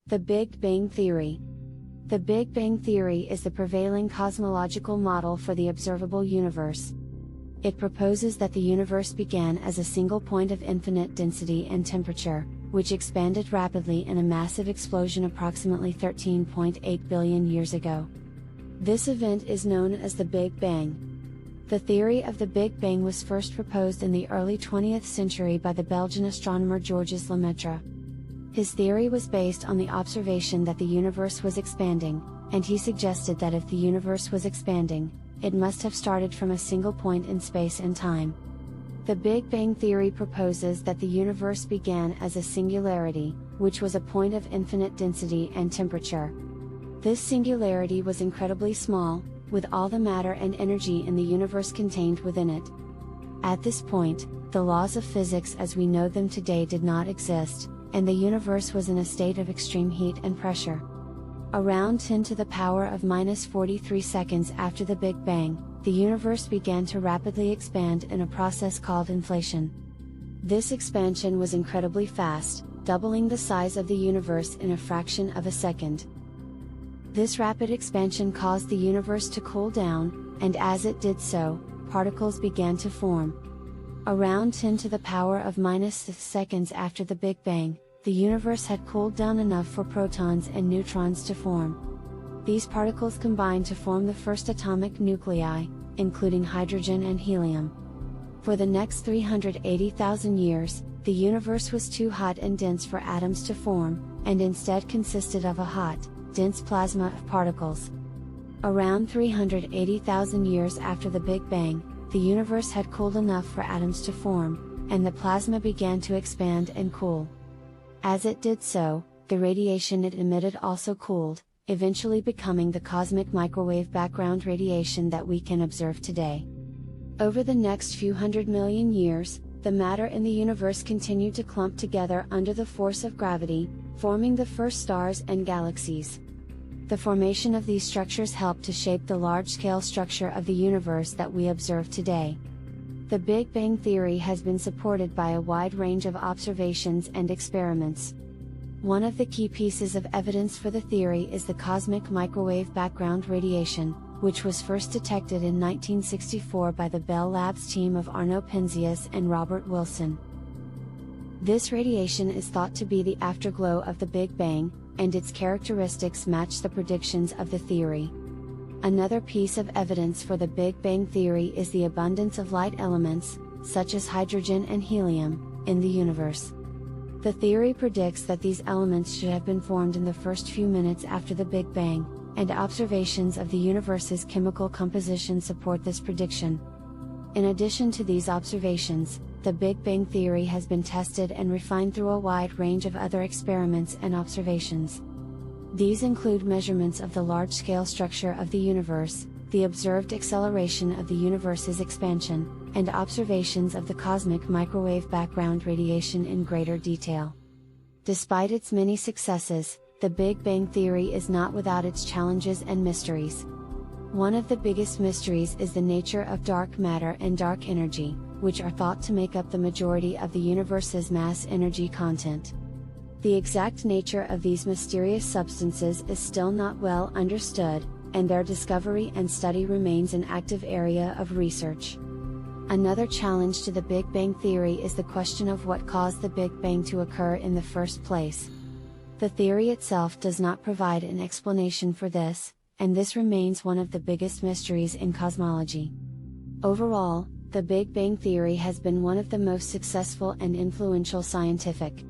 The Big Bang Theory. The Big Bang Theory is the prevailing cosmological model for the observable universe. It proposes that the universe began as a single point of infinite density and temperature, which expanded rapidly in a massive explosion approximately 13.8 billion years ago. This event is known as the Big Bang. The theory of the Big Bang was first proposed in the early 20th century by the Belgian astronomer Georges Lemaitre. His theory was based on the observation that the universe was expanding, and he suggested that if the universe was expanding, it must have started from a single point in space and time. The Big Bang theory proposes that the universe began as a singularity, which was a point of infinite density and temperature. This singularity was incredibly small, with all the matter and energy in the universe contained within it. At this point, the laws of physics as we know them today did not exist, and the universe was in a state of extreme heat and pressure. Around 10 to the power of minus 43 seconds after the Big Bang, the universe began to rapidly expand in a process called inflation. This expansion was incredibly fast, doubling the size of the universe in a fraction of a second. This rapid expansion caused the universe to cool down, and as it did so, particles began to form. Around 10 to the power of minus 6 seconds after the Big Bang, the universe had cooled down enough for protons and neutrons to form. These particles combined to form the first atomic nuclei, including hydrogen and helium. For the next 380,000 years, the universe was too hot and dense for atoms to form, and instead consisted of a hot, dense plasma of particles. Around 380,000 years after the Big Bang, the universe had cooled enough for atoms to form, and the plasma began to expand and cool. As it did so, the radiation it emitted also cooled, eventually becoming the cosmic microwave background radiation that we can observe today. Over the next few 100 million years, the matter in the universe continued to clump together under the force of gravity, forming the first stars and galaxies. The formation of these structures helped to shape the large-scale structure of the universe that we observe today. The Big Bang theory has been supported by a wide range of observations and experiments. One of the key pieces of evidence for the theory is the cosmic microwave background radiation, which was first detected in 1964 by the Bell Labs team of Arno Penzias and Robert Wilson. This radiation is thought to be the afterglow of the Big Bang, and its characteristics match the predictions of the theory. Another piece of evidence for the Big Bang theory is the abundance of light elements, such as hydrogen and helium, in the universe. The theory predicts that these elements should have been formed in the first few minutes after the Big Bang, and observations of the universe's chemical composition support this prediction. In addition to these observations, the Big Bang theory has been tested and refined through a wide range of other experiments and observations. These include measurements of the large-scale structure of the universe, the observed acceleration of the universe's expansion, and observations of the cosmic microwave background radiation in greater detail. Despite its many successes, the Big Bang theory is not without its challenges and mysteries. One of the biggest mysteries is the nature of dark matter and dark energy, which are thought to make up the majority of the universe's mass energy content. The exact nature of these mysterious substances is still not well understood, and their discovery and study remains an active area of research. Another challenge to the Big Bang theory is the question of what caused the Big Bang to occur in the first place. The theory itself does not provide an explanation for this, and this remains one of the biggest mysteries in cosmology. Overall, the Big Bang theory has been one of the most successful and influential scientific